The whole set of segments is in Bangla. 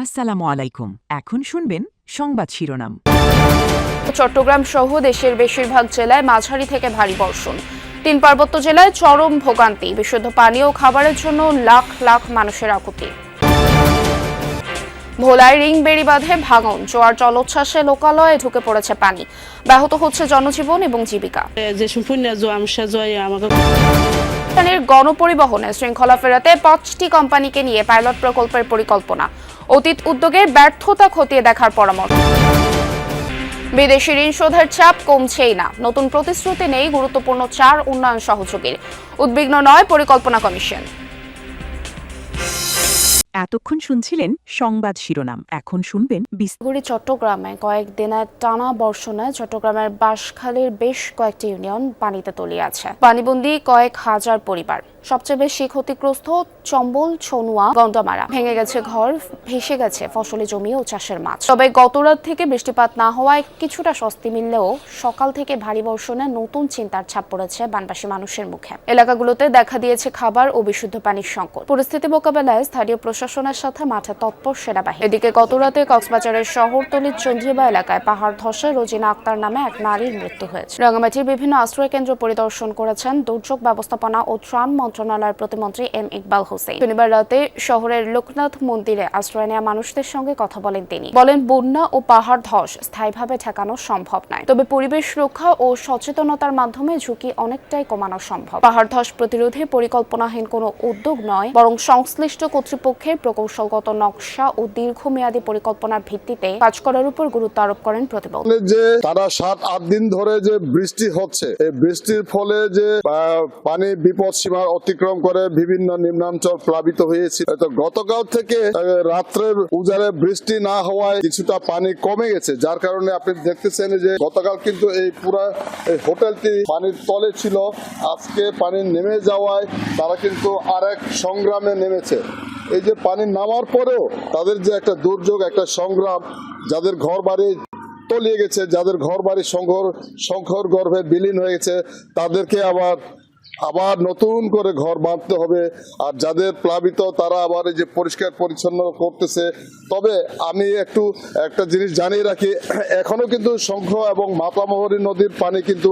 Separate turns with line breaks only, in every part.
আসসালামু আলাইকুম। এখন শুনবেন সংবাদ শিরোনাম।
চট্টগ্রাম সহ দেশের বেশিরভাগ জেলায় মাঝারি থেকে ভারী বর্ষণ। 3 পার্বত্য জেলায় চরম ভোগান্তি, বিশুদ্ধ পানি ও খাবারের জন্য লাখ লাখ মানুষের আকুতি। ভোলায় রিং বেড়িবাঁধে ভাঙন, জোয়ার জলোচ্ছ্বাসে লোকালয়ে ঢুকে পড়েছে পানি, ব্যাহত হচ্ছে জনজীবন এবং জীবিকা। গণপরিবহনে শৃঙ্খলা ফেরাতে 5টি কোম্পানিকে নিয়ে পাইলট প্রকল্পের পরিকল্পনা, অতীত উদ্যোগের ব্যর্থতা খতিয়ে দেখার পরামর্শ। বিদেশি ঋণ শোধের চাপ কমছেই না, নতুন প্রতিশ্রুতি নেই গুরুত্বপূর্ণ 4 উন্নয়ন সহযোগীর, উদ্বিগ্ন নয় পরিকল্পনা কমিশন।
এতক্ষণ শুনছিলেন সংবাদ শিরোনাম, এখন শুনবেন
চট্টগ্রামে কয়েকদিনের টানা বর্ষণে চট্টগ্রামের বাঁশখালীর বেশ কয়েকটি ইউনিয়ন পানিতে তলিয়ে আছে। পানিবন্দী কয়েক হাজার পরিবার। সবচেয়ে বেশি ক্ষতিগ্রস্ত চম্বল, ছনুয়া, গন্ডামারা। ভেঙে গেছে ঘর, ভেসে গেছে ফসলি জমি ও চাষের মাছ। তবে গতরাত থেকে বৃষ্টিপাত না হওয়ায় কিছুটা স্বস্তি মিললেও সকাল থেকে ভারী বর্ষণে নতুন চিন্তার ছাপ পড়েছে বানবাসী মানুষের মুখে। এলাকাগুলোতে দেখা দিয়েছে খাবার ও বিশুদ্ধ পানির সংকট। পরিস্থিতি মোকাবেলায় স্থানীয় প্রশাসনের সাথে মাঠে তৎপর সেনাবাহিনী। এদিকে গতরাতে কক্সবাজারের শহরতলির চন্দ্রিবা এলাকায় পাহাড় ধসে রোজিনা আক্তার নামে এক নারীর মৃত্যু হয়েছে। রাঙামাটির বিভিন্ন আশ্রয় কেন্দ্র পরিদর্শন করেছেন দুর্যোগ ব্যবস্থাপনা ও ত্রাণ মন্ত্রণালয়ের প্রতিমন্ত্রী এম ইকবাল হোসেন। শনিবার রাতে শহরের লোকনাথ মন্দিরে আশ্রয় নেওয়া মানুষদের সঙ্গে কথা বলেন তিনি। বলেন, বন্যা ও পাহাড় ধস স্থায়ীভাবে ঠেকানো সম্ভব নয়, তবে পরিবেশ রক্ষা ও সচেতনতার মাধ্যমে ঝুঁকি অনেকটাই কমানো সম্ভব। পাহাড় ধস প্রতিরোধে পরিকল্পনাহীন কোনো উদ্যোগ নয়, বরং সংশ্লিষ্ট কর্তৃপক্ষের প্রকৌশলগত নকশা ও দীর্ঘমেয়াদী পরিকল্পনার ভিত্তিতে কাজ করার উপর গুরুত্ব আরোপ করেন প্রতিবেদন।
যে তারা 7-8 দিন ধরে যে বৃষ্টি হচ্ছে, এই বৃষ্টির ফলে যে পানি বিপদ সীমা অতিক্রম করে বিভিন্ন নিম্নাঞ্চল প্লাবিত হয়েছে। তো গতকাল থেকে রাত্রের উজারে বৃষ্টি না হওয়ায় কিছুটা পানি কমে গেছে, যার কারণে আপনি দেখতেছেন যে গতকাল কিন্তু এই পুরা হোটেলটি পানির তলে ছিল। আজকে পানি নেমে যাওয়ায় তারা কিন্তু আরেক সংগ্রামে নেমেছে। এই যে পানি নামার পরেও তাদের যে একটা দুর্যোগ, একটা সংগ্রাম, যাদের ঘর বাড়ি তলিয়ে গেছে, যাদের ঘর বাড়ি সংঘর গর্ভে বিলীন হয়ে গেছে, তাদেরকে আবার নতুন করে ঘর বাঁধতে হবে। আর যাদের প্লাবিত তারা আবার এই যে পরিষ্কার পরিচ্ছন্ন করতেছে। তবে আমি একটা জিনিস জানিয়ে রাখি, এখনো কিন্তু শঙ্খ এবং মাতামহরী নদীর পানি কিন্তু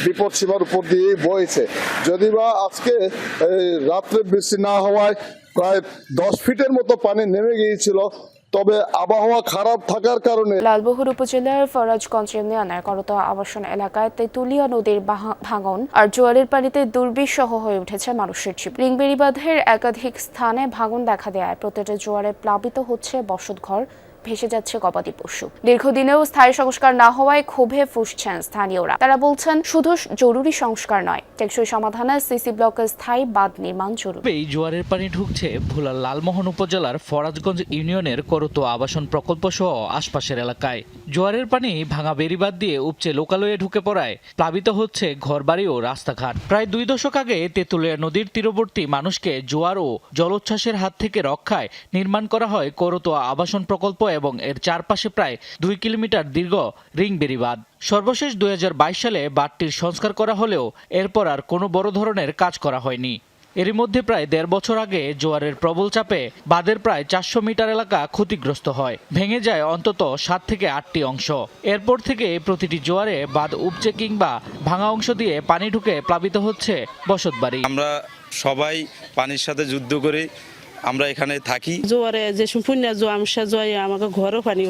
বিপদ সীমার উপর দিয়েই বইছে। যদি বা আজকে রাত্রে বৃষ্টি না হওয়ায় প্রায় 10 ফিটের মতো পানি নেমে গিয়েছিল। তবে আবহাওয়া খারাপ থাকার কারণে
লালমোহর উপজেলার ফরাজগঞ্জ ইউনিয়নের করতোয়া আবাসন এলাকায় তেঁতুলিয়া নদীর ভাঙন আর জোয়ারের পানিতে দুর্বিষহ হয়ে উঠেছে মানুষের জীবন। রিং বেড়িবাঁধের একাধিক স্থানে ভাঙন দেখা দেয় প্রতিটি জোয়ারে প্লাবিত হচ্ছে বসতঘর, ভেসে যাচ্ছে গবাদি পশু। দীর্ঘদিনেও স্থায়ী সংস্কার না হওয়ায় ক্ষোভে ফুঁসছেন স্থানীয়রা। তারা বলছেন, শুধু জরুরি সংস্কার নয়, টেকসই সমাধানে সিসি ব্লকের স্থায়ী বাঁধ নির্মাণ জরুরি।
এই জোয়ারের পানি ঢুকছে ভোলার লালমোহন উপজেলার ফরাজগঞ্জ ইউনিয়নের করতোয়া আবাসন প্রকল্প সহ আশপাশের এলাকায়। জোয়ারের পানি ভাঙা বেড়িবাঁধ দিয়ে উপচে লোকালয়ে ঢুকে পড়ায় প্লাবিত হচ্ছে ঘরবাড়ি ও রাস্তাঘাট। প্রায় 2 দশক আগে তেঁতুলিয়া নদীর তীরবর্তী মানুষকে জোয়ার ও জলোচ্ছ্বাসের হাত থেকে রক্ষায় নির্মাণ করা হয় করতোয়া আবাসন প্রকল্প এবং এর চারপাশে প্রায় 2 কিলোমিটার দীর্ঘ রিং বেড়িবাঁধ। সর্বশেষ 2022 সালে বাঁধটির সংস্কার করা হলেও এরপর আর কোনো বড় ধরনের কাজ করা হয়নি। এরই মধ্যে প্রায় 1.5 বছর আগে জোয়ারের প্রবল চাপে বাঁধের প্রায় 400 মিটার এলাকা ক্ষতিগ্রস্ত হয়, ভেঙে যায় অন্তত 7 থেকে 8টি অংশ। এরপর থেকে প্রতিটি জোয়ারে বাঁধ উপচে কিংবা ভাঙা অংশ দিয়ে পানি ঢুকে প্লাবিত হচ্ছে বসতবাড়ি।
আমরা সবাই পানির সাথে যুদ্ধ করে আমরা এখানে থাকি।
জোয়ারে যে সম্পূর্ণ জোয়ামসা জয় আমাকে ঘরও পানি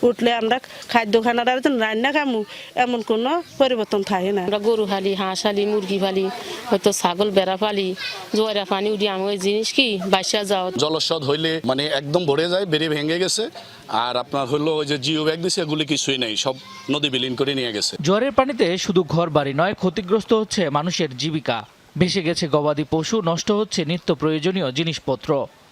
উঠলে আমরা খাদ্য খানার রান্না খামু, এমন কোনো পরিবর্তন থাকে না।
আমরা গরু ফালি, হাঁস ফালি, মুরগি ফালি, হয়তো ছাগল বেড়া ফালি, জোয়ারে পানি উঠি আমি ওই জিনিস কি বাসা যাও।
জলস্রোত হইলে মানে একদম ভরে যায়, বেড়ে ভেঙে গেছে। আর আপনার হলো ওই যে জিও ব্যাগ দিছে, এগুলি কিছুই নেই, সব নদী বিলীন করে নিয়ে গেছে।
জোয়ারের পানিতে শুধু ঘর বাড়ি নয়, ক্ষতিগ্রস্ত হচ্ছে মানুষের জীবিকা, ভেসে গেছে গবাদি পশু, নষ্ট হচ্ছে নিত্য প্রয়োজনীয় জিনিসপত্র।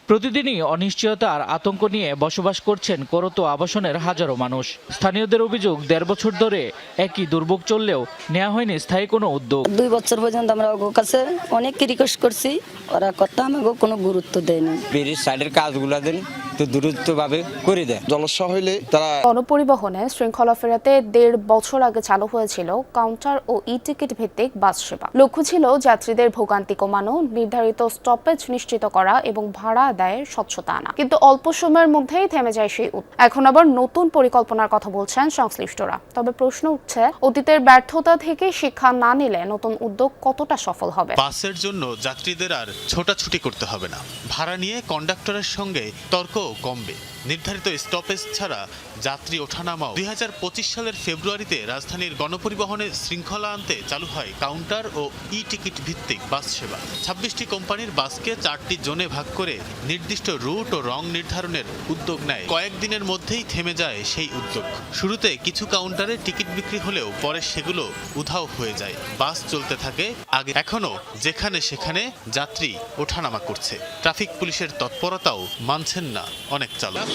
প্রতিদিনই অনিশ্চয়তা আর আতঙ্ক নিয়ে বসবাস করছেন করতোয়া আবাসনের হাজারো মানুষ। স্থানীয়দের অভিযোগ, 1.5 বছর ধরে একই দুর্ভোগ চললেও নেওয়া হয়নি স্থায়ী কোনো উদ্যোগ।
2 বছর পর্যন্ত আমরা ওর কাছে অনেক রিকোয়েস্ট করছি, ওরা কথা আমাকে কোনো গুরুত্ব দেয়নি।
ব্রিজ সাইডের কাজগুলো দেন একটু দ্রুতভাবে করে দেয়।
জলস্যা হইলে তারা
গণপরিবহনে শৃঙ্খলা ফেরাতে 1.5 বছর আগে চালু হয়েছিল কাউন্টার ও ই-টিকিট ভিত্তিক বাস সেবা। লক্ষ্য ছিল যাত্রীদের ভোগান্তি কমানো, নির্ধারিত স্টপেজ নিশ্চিত করা এবং ভাড়া আদায়ের স্বচ্ছতা আনা। কিন্তু অল্প সময়ের মধ্যেই থেমে যায় সেই এখন আবার নতুন পরিকল্পনার কথা বলছেন সংশ্লিষ্টরা। তবে প্রশ্ন উঠছে, অতীতের ব্যর্থতা থেকে শিক্ষা না নিলে নতুন উদ্যোগ কতটা সফল হবে?
বাসের জন্য যাত্রীদের আর ছোটাছুটি করতে হবে না, ভাড়া নিয়ে কন্ডাক্টরের সঙ্গে তর্কও কমবে। নির্ধারিত স্টপেজ ছাড়া যাত্রী ওঠানামাও 2025 সালের ফেব্রুয়ারিতে রাজধানীর গণপরিবহনে শৃঙ্খলা আনতে চালু হয় কাউন্টার ও ই-টিকিট ভিত্তিক বাস সেবা। 26টি কোম্পানির বাসকে 4টি জোনে ভাগ করে নির্দিষ্ট রুট ও রং নির্ধারণের উদ্যোগ নেয়। কয়েকদিনের মধ্যেই থেমে যায় সেই উদ্যোগ। শুরুতে কিছু কাউন্টারে টিকিট বিক্রি হলেও পরে সেগুলো উধাও হয়ে যায়। বাস চলতে থাকে আগে, এখনো যেখানে সেখানে যাত্রী ওঠানামা করছে। ট্রাফিক পুলিশের তৎপরতাও মানছেন না অনেক চালক।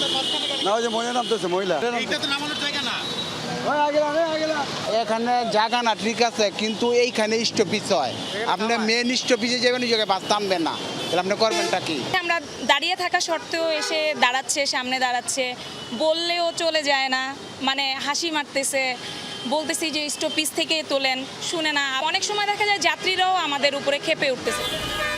এখানে জায়গা না ঠিক আছে, কিন্তু এইখানে স্টপিস হয়। আপনি মেন স্টপিসে যাবেন, ওই জায়গায় বাস থামবে না, তাহলে আপনি করবেনটা কি?
আমরা দাঁড়িয়ে থাকা সত্ত্বেও এসে দাঁড়াচ্ছে, সামনে দাঁড়াচ্ছে, বললেও চলে যায় না, মানে হাসি মারতেছে, বলতেছি যে স্টপিস থেকে তোলেন, শুনে না। অনেক সময় দেখা যায় যাত্রীরাও আমাদের উপরে ক্ষেপে উঠতেছে।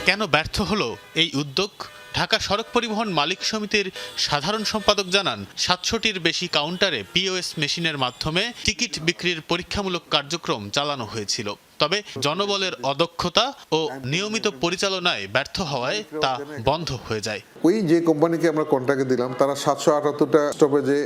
কেন ব্যর্থ হলো এই উদ্যোগ? ঢাকা সড়ক পরিবহন মালিক সমিতির সাধারণ সম্পাদক জানান, 700টির বেশি কাউন্টারে পিওএস মেশিনের মাধ্যমে টিকিট বিক্রির পরীক্ষামূলক কার্যক্রম চালানো হয়েছিল। তবে জনবলের অদক্ষতা ও নিয়মিত পরিচালনায় ব্যর্থ হওয়ায় তা বন্ধ হয়ে যায়।
ওই যে কোম্পানিকে আমরা কন্ট্রাক্টে দিলাম, তারা 778টা স্টপেজে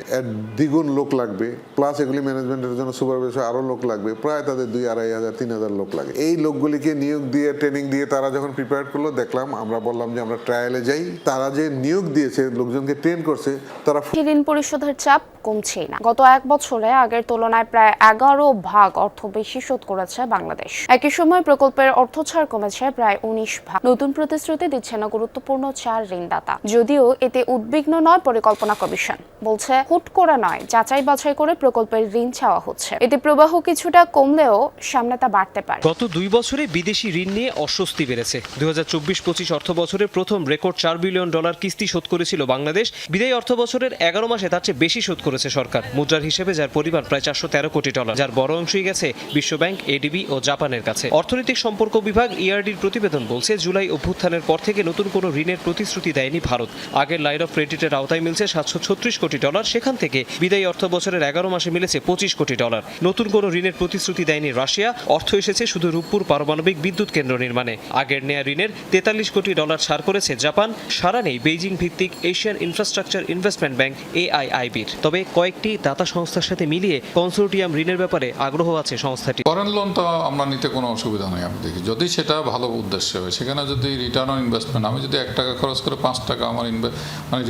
দ্বিগুণ লোক লাগবে, প্লাস এগুলি ম্যানেজমেন্টের জন্য সুপারভাইজার আরো লোক লাগবে, প্রায় তাদের 2,500-3,000 লোক লাগে। এই লোকগুলিকে নিয়োগ দিয়ে ট্রেনিং দিয়ে তারা যখন প্রিপেয়ার করলো, দেখলাম, আমরা বললাম যে আমরা ট্রায়ালে যাই। তারা যে নিয়োগ দিয়েছে, লোকজনকে ট্রেন করছে, তারা
ঋণ পরিশোধের চাপ কমছেই না। গত 1 বছরে আগের তুলনায় প্রায় 11 ভাগ অর্থ বেশি শোধ করেছে বাংলাদেশ। একই সময় প্রকল্পের অর্থ ছাড় কমেছে প্রায় 19 ভাগ। নতুন প্রতিশ্রুতি দিচ্ছে না গুরুত্বপূর্ণ 4 ঋণদাতা। যদিও এতে উদ্বিগ্ন নয় পরিকল্পনা কমিশন, বলছে হুট করে নয়, যাচাই বাছাই করে প্রকল্পের ঋণ চাওয়া হচ্ছে। এতে প্রবাহ কিছুটা কমলেও সামনে তা বাড়তে পারে।
গত 2 বছরে বিদেশি ঋণ নিয়ে অস্বস্তি বেড়েছে। 2024-25 অর্থ বছরের প্রথম রেকর্ড $4 বিলিয়ন কিস্তি শোধ করেছিল বাংলাদেশ। বিদায়ী অর্থ বছরের 11 মাসে তার চেয়ে বেশি শোধ করেছে সরকার। মুদ্রার হিসেবে যার পরিমাণ প্রায় $413 কোটি, যার বড় অংশই গেছে বিশ্বব্যাংক, এডিবি ও জাপানের কাছে। অর্থনৈতিক সম্পর্ক বিভাগ ইআরডির প্রতিবেদন বলছে, জুলাই অভ্যুত্থানের পর থেকে নতুন কোনো ঋণের প্রতিশ্রুতি দেয়নি ভারত। আগের লাইন অফ ক্রেডিটের আওতায় মিলছে $736 কোটি, সেখান থেকে বিদায়ী অর্থ বছরের 11 মাসে মিলেছে $25 কোটি। নতুন কোনো ঋণের প্রতিশ্রুতি দেয়নি রাশিয়া। অর্থ এসেছে শুধু রূপপুর পারমাণবিক বিদ্যুৎ কেন্দ্র নির্মাণে। আগের নেয়া ঋণের $43 কোটি ছাড় করেছে জাপান। সারা নেই বেইজিং ভিত্তিক এশিয়ান ইনফ্রাস্ট্রাকচার ইনভেস্টমেন্ট ব্যাংক AIIB'র। তবে কয়েকটি দাতা সংস্থার সাথে মিলিয়ে কনসোর্টিয়াম ঋণের ব্যাপারে আগ্রহ আছে সংস্থাটি।
ফরেন লোনটা আমরা নিতে কোনো অসুবিধা নেই। আমি দেখি যদি সেটা ভালো উদ্দেশ্য হয়, সেখানে যদি রিটার্ন অন ইনভেস্টমেন্ট, আমি যদি $1 খরচ করে $5 আমার রিটার্ন